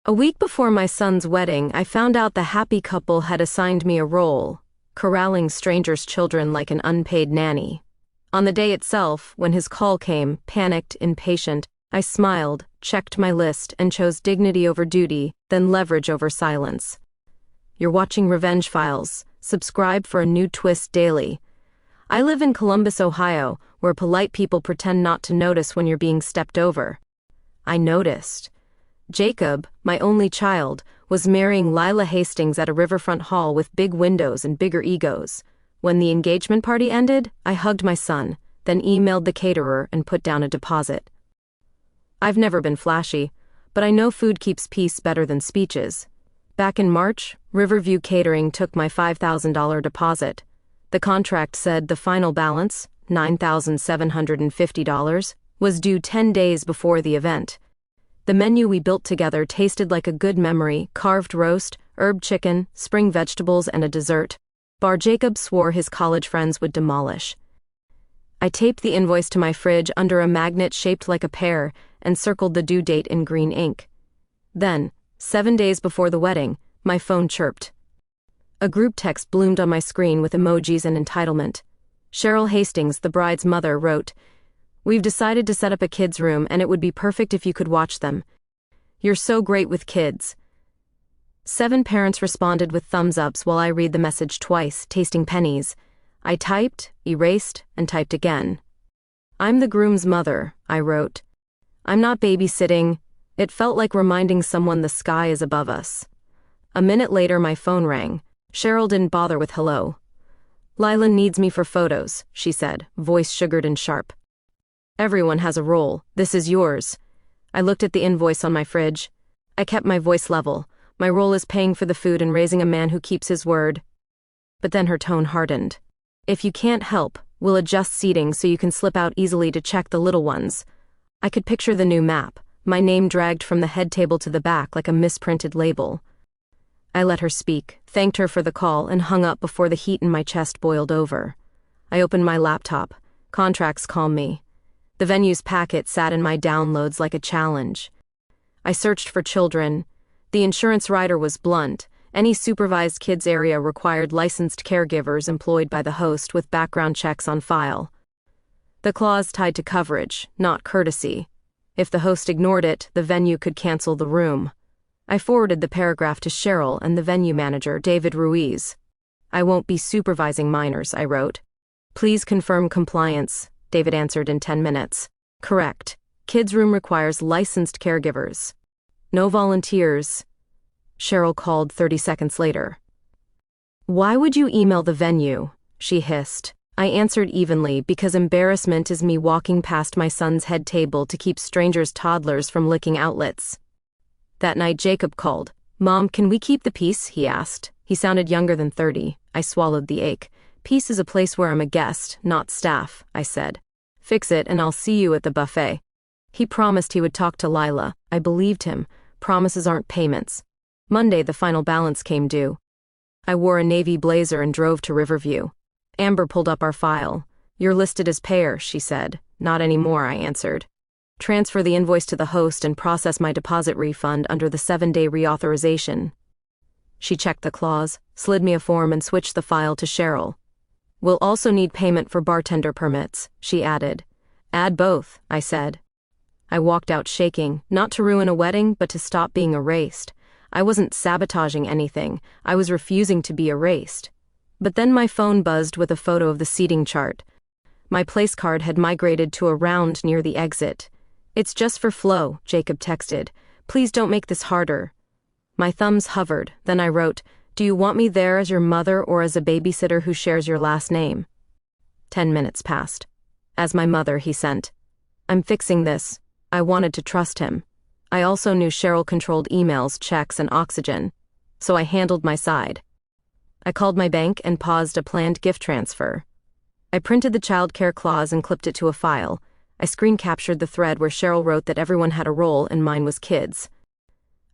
A week before my son's wedding, I found out the happy couple had assigned me a role, corralling strangers' children like an unpaid nanny. On the day itself, when his call came, panicked, impatient, I smiled, checked my list, and chose dignity over duty, then leverage over silence. You're watching Revenge Files. Subscribe for a new twist daily. I live in Columbus, Ohio, where polite people pretend not to notice when you're being stepped over. I noticed. Jacob, my only child, was marrying Lila Hastings at a riverfront hall with big windows and bigger egos. When the engagement party ended, I hugged my son, then emailed the caterer and put down a deposit. I've never been flashy, but I know food keeps peace better than speeches. Back in March, Riverview Catering took my $5,000 deposit. The contract said the final balance, $9,750, was due 10 days before the event. The menu we built together tasted like a good memory: carved roast, herb chicken, spring vegetables, and a dessert. Bar Jacob swore his college friends would demolish. I taped the invoice to my fridge under a magnet shaped like a pear and circled the due date in green ink. Then, 7 days before the wedding, my phone chirped. A group text bloomed on my screen with emojis and entitlement. Cheryl Hastings, the bride's mother, wrote, "We've decided to set up a kids' room and it would be perfect if you could watch them. You're so great with kids." 7 parents responded with thumbs ups while I read the message twice, tasting pennies. I typed, erased, and typed again. "I'm the groom's mother," I wrote. "I'm not babysitting." It felt like reminding someone the sky is above us. A minute later, my phone rang. Cheryl didn't bother with hello. "Lila needs me for photos," she said, voice sugared and sharp. "Everyone has a role. This is yours." I looked at the invoice on my fridge. I kept my voice level. My role is paying for the food and raising a man who keeps his word. But then her tone hardened. "If you can't help, we'll adjust seating so you can slip out easily to check the little ones." I could picture the new map, my name dragged from the head table to the back like a misprinted label. I let her speak, thanked her for the call, and hung up before the heat in my chest boiled over. I opened my laptop. Contracts calmed me. The venue's packet sat in my downloads like a challenge. I searched for children. The insurance rider was blunt. Any supervised kids area required licensed caregivers employed by the host with background checks on file. The clause tied to coverage, not courtesy. If the host ignored it, the venue could cancel the room. I forwarded the paragraph to Cheryl and the venue manager, David Ruiz. "I won't be supervising minors," I wrote. "Please confirm compliance," David answered in 10 minutes. "Correct. Kids' room requires licensed caregivers. No volunteers." Cheryl called 30 seconds later. "Why would you email the venue?" she hissed. I answered evenly, because embarrassment is me walking past my son's head table to keep strangers' toddlers from licking outlets. That night Jacob called. "Mom, can we keep the peace?" he asked. He sounded younger than 30. I swallowed the ache. "Peace is a place where I'm a guest, not staff," I said. "Fix it and I'll see you at the buffet." He promised he would talk to Lila. I believed him. Promises aren't payments. Monday, the final balance came due. I wore a navy blazer and drove to Riverview. Amber pulled up our file. "You're listed as payer," she said. "Not anymore," I answered. "Transfer the invoice to the host and process my deposit refund under the 7-day reauthorization." She checked the clause, slid me a form, and switched the file to Cheryl. "We'll also need payment for bartender permits," she added. "Add both," I said. I walked out shaking, not to ruin a wedding, but to stop being erased. I wasn't sabotaging anything. I was refusing to be erased. But then my phone buzzed with a photo of the seating chart. My place card had migrated to a round near the exit. "It's just for flow," Jacob texted. "Please don't make this harder." My thumbs hovered. Then I wrote, "Do you want me there as your mother or as a babysitter who shares your last name?" 10 minutes passed. "As my mother," he sent. "I'm fixing this." I wanted to trust him. I also knew Cheryl controlled emails, checks, and oxygen, so I handled my side. I called my bank and paused a planned gift transfer. I printed the childcare clause and clipped it to a file. I screen captured the thread where Cheryl wrote that everyone had a role and mine was kids.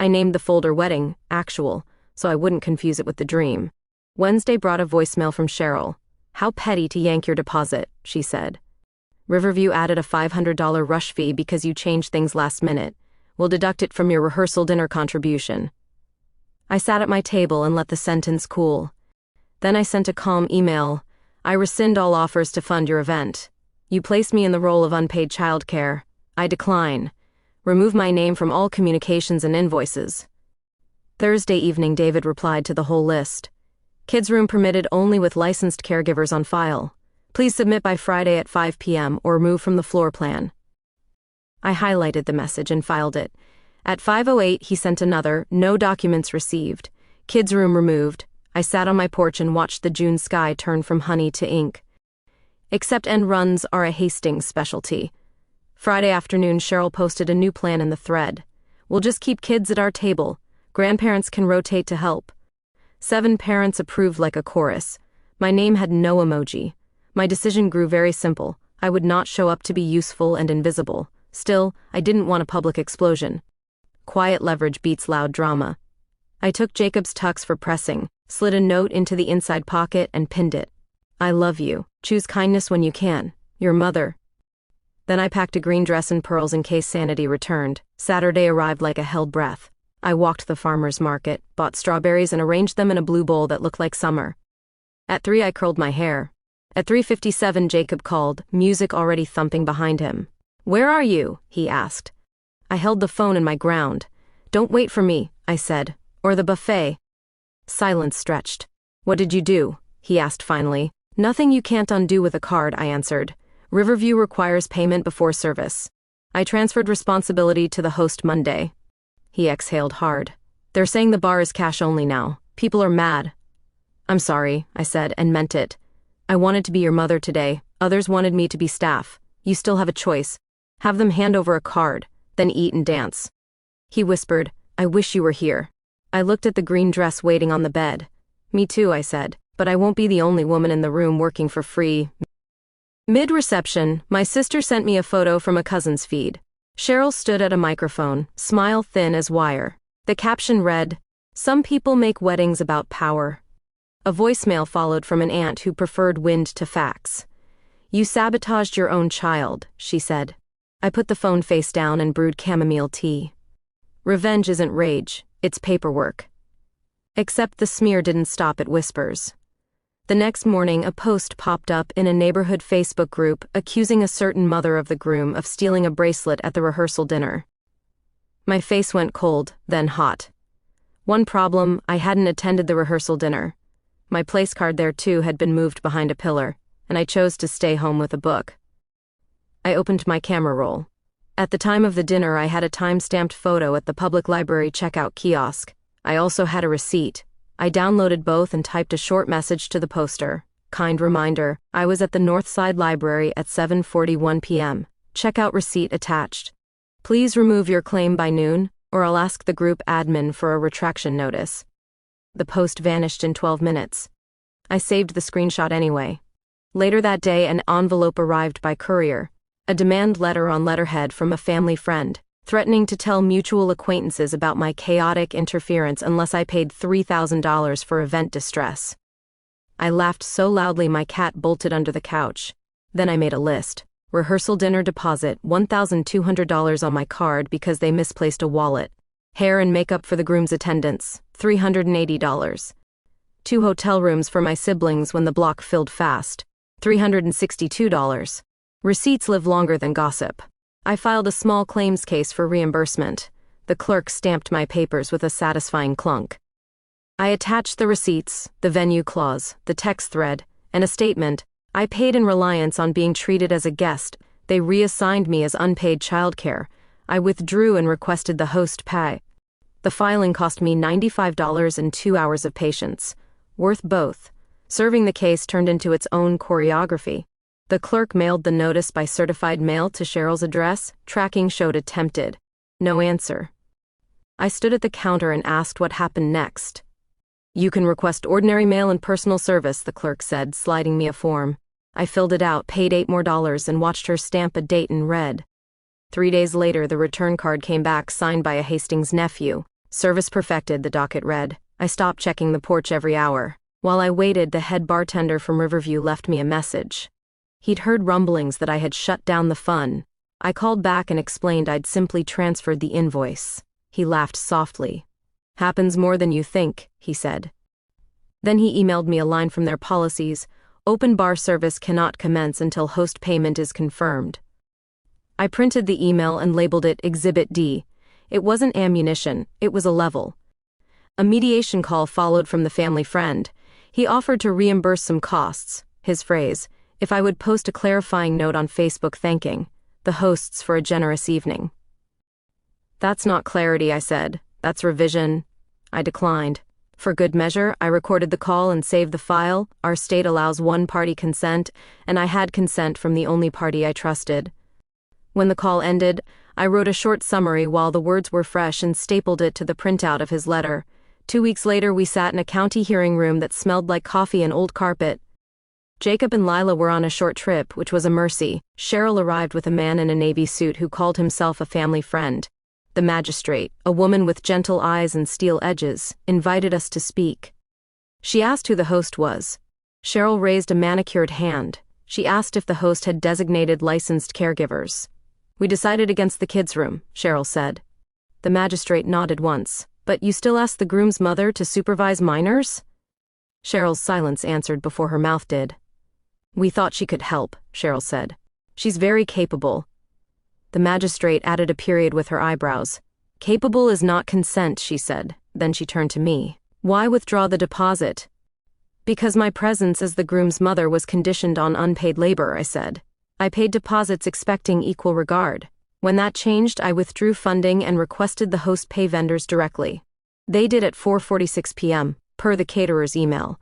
I named the folder Wedding, Actual, so I wouldn't confuse it with the dream. Wednesday brought a voicemail from Cheryl. "How petty to yank your deposit," she said. "Riverview added a $500 rush fee because you changed things last minute. We'll deduct it from your rehearsal dinner contribution. I sat at my table and let the sentence cool. Then I sent a calm email. I rescind all offers to fund your event. You placed me in the role of unpaid childcare. I decline. Remove my name from all communications and invoices. Thursday evening, David replied to the whole list. Kids' room permitted only with licensed caregivers on file. Please submit by Friday at 5 p.m. or remove from the floor plan. I highlighted the message and filed it. At 5:08, he sent another, no documents received. Kids' room removed. I sat on my porch and watched the June sky turn from honey to ink. Except end runs are a Hastings specialty. Friday afternoon, Cheryl posted a new plan in the thread. We'll just keep kids at our table. Grandparents can rotate to help. 7 parents approved like a chorus. My name had no emoji. My decision grew very simple. I would not show up to be useful and invisible. Still, I didn't want a public explosion. Quiet leverage beats loud drama. I took Jacob's tux for pressing, slid a note into the inside pocket and pinned it. I love you. Choose kindness when you can. Your mother. Then I packed a green dress and pearls in case sanity returned. Saturday arrived like a held breath. I walked the farmer's market, bought strawberries and arranged them in a blue bowl that looked like summer. At 3 I curled my hair. At 3:57 Jacob called, music already thumping behind him. Where are you? He asked. I held the phone in my ground. Don't wait for me, I said, or the buffet. Silence stretched. What did you do? He asked finally. Nothing you can't undo with a card, I answered. Riverview requires payment before service. I transferred responsibility to the host Monday. He exhaled hard. They're saying the bar is cash only now. People are mad. I'm sorry, I said, and meant it. I wanted to be your mother today. Others wanted me to be staff. You still have a choice. Have them hand over a card, then eat and dance. He whispered, I wish you were here. I looked at the green dress waiting on the bed. Me too, I said, but I won't be the only woman in the room working for free. Mid-reception, my sister sent me a photo from a cousin's feed. Cheryl stood at a microphone, smile thin as wire. The caption read, Some people make weddings about power. A voicemail followed from an aunt who preferred wind to facts. You sabotaged your own child, she said. I put the phone face down and brewed chamomile tea. Revenge isn't rage, it's paperwork. Except the smear didn't stop at whispers. The next morning, a post popped up in a neighborhood Facebook group accusing a certain mother of the groom of stealing a bracelet at the rehearsal dinner. My face went cold, then hot. One problem, I hadn't attended the rehearsal dinner. My place card there too had been moved behind a pillar, and I chose to stay home with a book. I opened my camera roll. At the time of the dinner, I had a time-stamped photo at the public library checkout kiosk. I also had a receipt. I downloaded both and typed a short message to the poster. Kind reminder, I was at the Northside Library at 7:41 p.m. Checkout receipt attached. Please remove your claim by noon, or I'll ask the group admin for a retraction notice. The post vanished in 12 minutes. I saved the screenshot anyway. Later that day, an envelope arrived by courier. A demand letter on letterhead from a family friend, threatening to tell mutual acquaintances about my chaotic interference unless I paid $3,000 for event distress. I laughed so loudly my cat bolted under the couch. Then I made a list. Rehearsal dinner deposit, $1,200 on my card because they misplaced a wallet. Hair and makeup for the groom's attendants, $380. 2 hotel rooms for my siblings when the block filled fast, $362. Receipts live longer than gossip. I filed a small claims case for reimbursement. The clerk stamped my papers with a satisfying clunk. I attached the receipts, the venue clause, the text thread, and a statement. I paid in reliance on being treated as a guest. They reassigned me as unpaid childcare. I withdrew and requested the host pay. The filing cost me $95 and 2 hours of patience. Worth both. Serving the case turned into its own choreography. The clerk mailed the notice by certified mail to Cheryl's address. Tracking showed attempted. No answer. I stood at the counter and asked what happened next. You can request ordinary mail and personal service, the clerk said, sliding me a form. I filled it out, paid $8 more, and watched her stamp a date in red. 3 days later, the return card came back, signed by a Hastings nephew. Service perfected, the docket read. I stopped checking the porch every hour. While I waited, the head bartender from Riverview left me a message. He'd heard rumblings that I had shut down the fun. I called back and explained I'd simply transferred the invoice. He laughed softly. Happens more than you think, he said. Then he emailed me a line from their policies. Open bar service cannot commence until host payment is confirmed. I printed the email and labeled it Exhibit D. It wasn't ammunition, it was a level. A mediation call followed from the family friend. He offered to reimburse some costs, his phrase, if I would post a clarifying note on Facebook thanking the hosts for a generous evening. That's not clarity, I said. That's revision. I declined. For good measure, I recorded the call and saved the file. Our state allows one-party consent, and I had consent from the only party I trusted. When the call ended, I wrote a short summary while the words were fresh and stapled it to the printout of his letter. 2 weeks later, we sat in a county hearing room that smelled like coffee and old carpet. Jacob and Lila were on a short trip, which was a mercy. Cheryl arrived with a man in a navy suit who called himself a family friend. The magistrate, a woman with gentle eyes and steel edges, invited us to speak. She asked who the host was. Cheryl raised a manicured hand. She asked if the host had designated licensed caregivers. We decided against the kids' room, Cheryl said. The magistrate nodded once. But you still ask the groom's mother to supervise minors? Cheryl's silence answered before her mouth did. We thought she could help, Cheryl said. She's very capable. The magistrate added a period with her eyebrows. Capable is not consent, she said. Then she turned to me. Why withdraw the deposit? Because my presence as the groom's mother was conditioned on unpaid labor, I said. I paid deposits expecting equal regard. When that changed, I withdrew funding and requested the host pay vendors directly. They did at 4:46 p.m., per the caterer's email.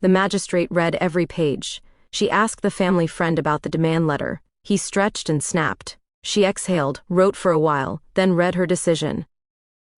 The magistrate read every page. She asked the family friend about the demand letter. He stretched and snapped. She exhaled, wrote for a while, then read her decision.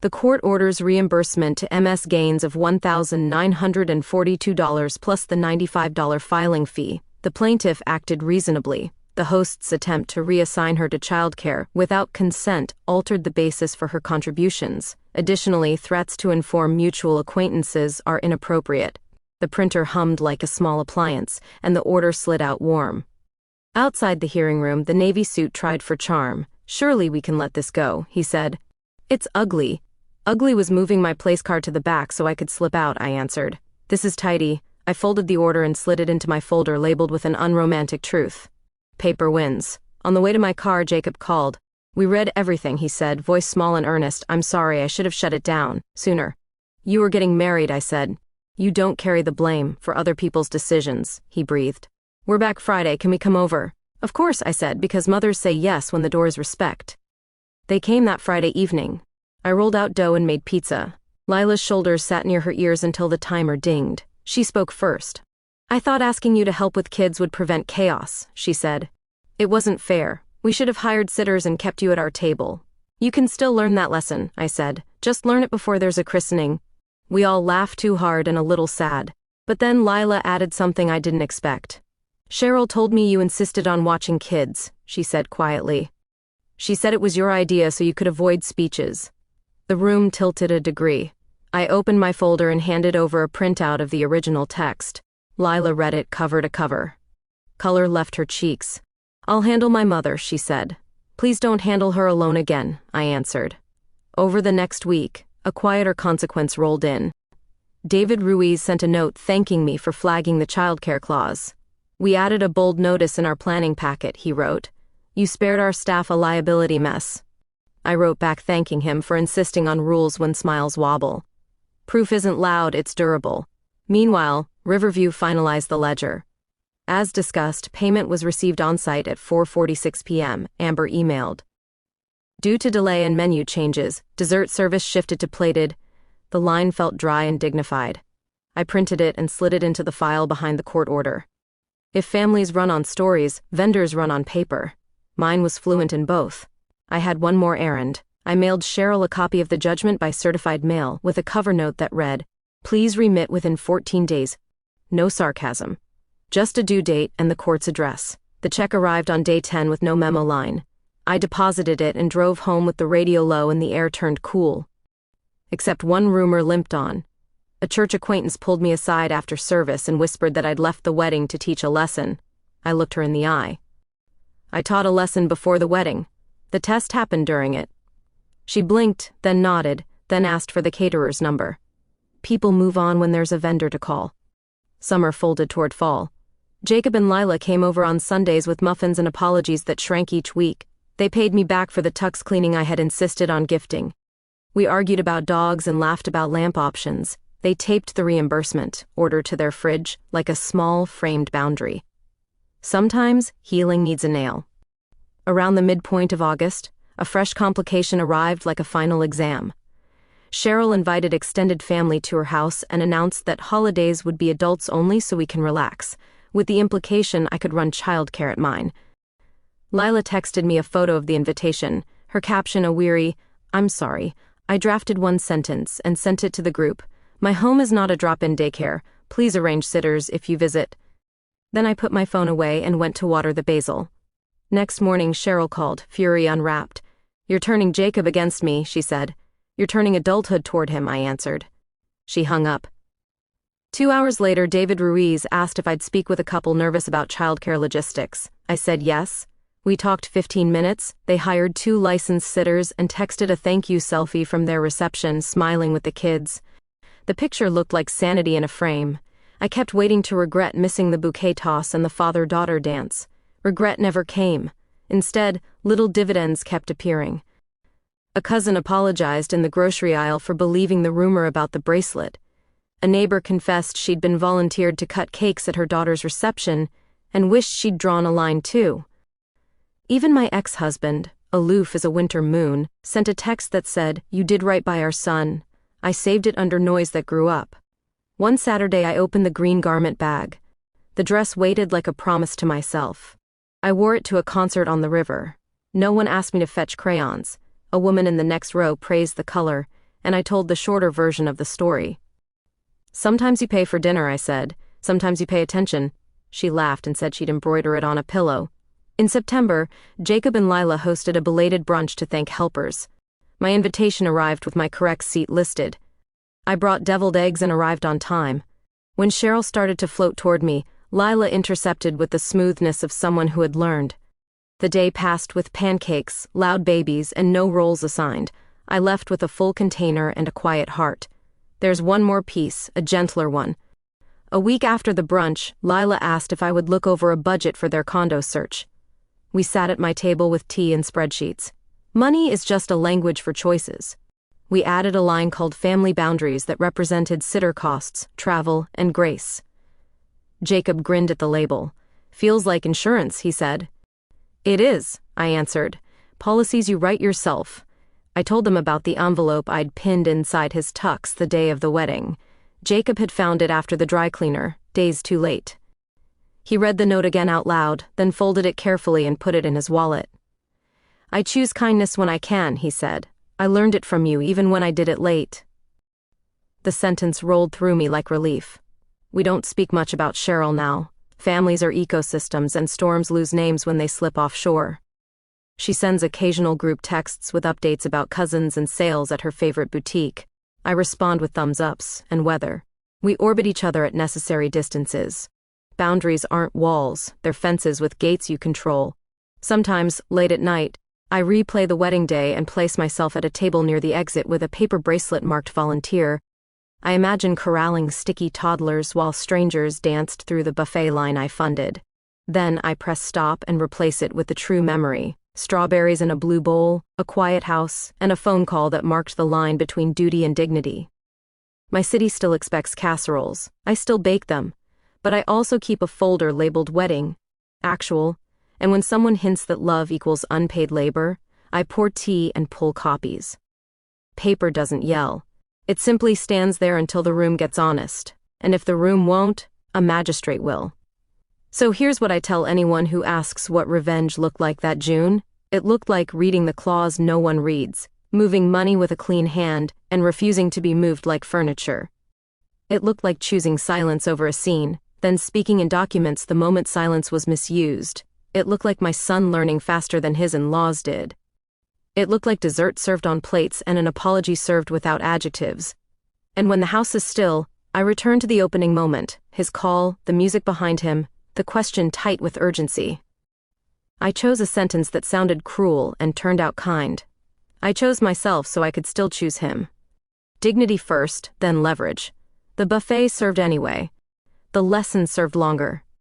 The court orders reimbursement to MS Gaines of $1,942 plus the $95 filing fee. The plaintiff acted reasonably. The host's attempt to reassign her to childcare without consent altered the basis for her contributions. Additionally, threats to inform mutual acquaintances are inappropriate. The printer hummed like a small appliance, and the order slid out warm. Outside the hearing room, the navy suit tried for charm. Surely we can let this go, he said. It's ugly. Ugly was moving my place card to the back so I could slip out, I answered. This is tidy. I folded the order and slid it into my folder labeled with an unromantic truth. Paper wins. On the way to my car, Jacob called. We read everything, he said, voice small and earnest. I'm sorry, I should have shut it down sooner. You were getting married, I said. You don't carry the blame for other people's decisions, he breathed. We're back Friday, can we come over? Of course, I said, because mothers say yes when the door is respect. They came that Friday evening. I rolled out dough and made pizza. Lila's shoulders sat near her ears until the timer dinged. She spoke first. I thought asking you to help with kids would prevent chaos, she said. It wasn't fair. We should have hired sitters and kept you at our table. You can still learn that lesson, I said. Just learn it before there's a christening. We all laughed too hard and a little sad. But then Lila added something I didn't expect. Cheryl told me you insisted on watching kids, she said quietly. She said it was your idea so you could avoid speeches. The room tilted a degree. I opened my folder and handed over a printout of the original text. Lila read it cover to cover. Color left her cheeks. I'll handle my mother, she said. Please don't handle her alone again, I answered. Over the next week, a quieter consequence rolled in. David Ruiz sent a note thanking me for flagging the childcare clause. We added a bold notice in our planning packet, he wrote. You spared our staff a liability mess. I wrote back thanking him for insisting on rules when smiles wobble. Proof isn't loud, it's durable. Meanwhile, Riverview finalized the ledger. As discussed, payment was received on-site at 4:46 p.m., Amber emailed. Due to delay and menu changes, dessert service shifted to plated. The line felt dry and dignified. I printed it and slid it into the file behind the court order. If families run on stories, vendors run on paper. Mine was fluent in both. I had one more errand. I mailed Cheryl a copy of the judgment by certified mail with a cover note that read, "Please remit within 14 days. No sarcasm. Just a due date and the court's address." The check arrived on day 10 with no memo line. I deposited it and drove home with the radio low and the air turned cool. Except one rumor limped on. A church acquaintance pulled me aside after service and whispered that I'd left the wedding to teach a lesson. I looked her in the eye. I taught a lesson before the wedding. The test happened during it. She blinked, then nodded, then asked for the caterer's number. People move on when there's a vendor to call. Summer folded toward fall. Jacob and Lila came over on Sundays with muffins and apologies that shrank each week. They paid me back for the tux cleaning I had insisted on gifting. We argued about dogs and laughed about lamp options. They taped the reimbursement order to their fridge like a small, framed boundary. Sometimes healing needs a nail. Around the midpoint of August, a fresh complication arrived like a final exam. Cheryl invited extended family to her house and announced that holidays would be adults only so we can relax, with the implication I could run childcare at mine. Lila texted me a photo of the invitation, her caption a weary, "I'm sorry, I drafted one sentence and sent it to the group. My home is not a drop-in daycare. Please arrange sitters if you visit." Then I put my phone away and went to water the basil. Next morning, Cheryl called, fury unwrapped. "You're turning Jacob against me," she said. "You're turning adulthood toward him," I answered. She hung up. 2 hours later, David Ruiz asked if I'd speak with a couple nervous about childcare logistics. I said yes. We talked 15 minutes. They hired 2 licensed sitters and texted a thank you selfie from their reception, smiling with the kids. The picture looked like sanity in a frame. I kept waiting to regret missing the bouquet toss and the father-daughter dance. Regret never came. Instead, little dividends kept appearing. A cousin apologized in the grocery aisle for believing the rumor about the bracelet. A neighbor confessed she'd been volunteered to cut cakes at her daughter's reception and wished she'd drawn a line too. Even my ex-husband, aloof as a winter moon, sent a text that said, "You did right by our son." I saved it under noise that grew up. One Saturday I opened the green garment bag. The dress waited like a promise to myself. I wore it to a concert on the river. No one asked me to fetch crayons. A woman in the next row praised the color, and I told the shorter version of the story. "Sometimes you pay for dinner," I said. "Sometimes you pay attention." She laughed and said she'd embroider it on a pillow. In September, Jacob and Lila hosted a belated brunch to thank helpers. My invitation arrived with my correct seat listed. I brought deviled eggs and arrived on time. When Cheryl started to float toward me, Lila intercepted with the smoothness of someone who had learned. The day passed with pancakes, loud babies, and no roles assigned. I left with a full container and a quiet heart. There's one more piece, a gentler one. A week after the brunch, Lila asked if I would look over a budget for their condo search. We sat at my table with tea and spreadsheets. Money is just a language for choices. We added a line called family boundaries that represented sitter costs, travel, and grace. Jacob grinned at the label. "Feels like insurance," he said. "It is," I answered. "Policies you write yourself." I told them about the envelope I'd pinned inside his tux the day of the wedding. Jacob had found it after the dry cleaner, days too late. He read the note again out loud, then folded it carefully and put it in his wallet. "I choose kindness when I can," he said. "I learned it from you even when I did it late." The sentence rolled through me like relief. We don't speak much about Cheryl now. Families are ecosystems and storms lose names when they slip offshore. She sends occasional group texts with updates about cousins and sales at her favorite boutique. I respond with thumbs ups and weather. We orbit each other at necessary distances. Boundaries aren't walls, they're fences with gates you control. Sometimes, late at night, I replay the wedding day and place myself at a table near the exit with a paper bracelet marked volunteer. I imagine corralling sticky toddlers while strangers danced through the buffet line I funded. Then I press stop and replace it with the true memory. Strawberries in a blue bowl, a quiet house, and a phone call that marked the line between duty and dignity. My city still expects casseroles. I still bake them. But I also keep a folder labeled wedding, actual, and when someone hints that love equals unpaid labor, I pour tea and pull copies. Paper doesn't yell. It simply stands there until the room gets honest, and if the room won't, a magistrate will. So here's what I tell anyone who asks what revenge looked like that June. It looked like reading the clause no one reads, moving money with a clean hand, and refusing to be moved like furniture. It looked like choosing silence over a scene, then speaking in documents the moment silence was misused. It looked like my son learning faster than his in-laws did. It looked like dessert served on plates and an apology served without adjectives. And when the house is still, I return to the opening moment, his call, the music behind him, the question tight with urgency. I chose a sentence that sounded cruel and turned out kind. I chose myself so I could still choose him. Dignity first, then leverage. The buffet served anyway. The lesson served longer.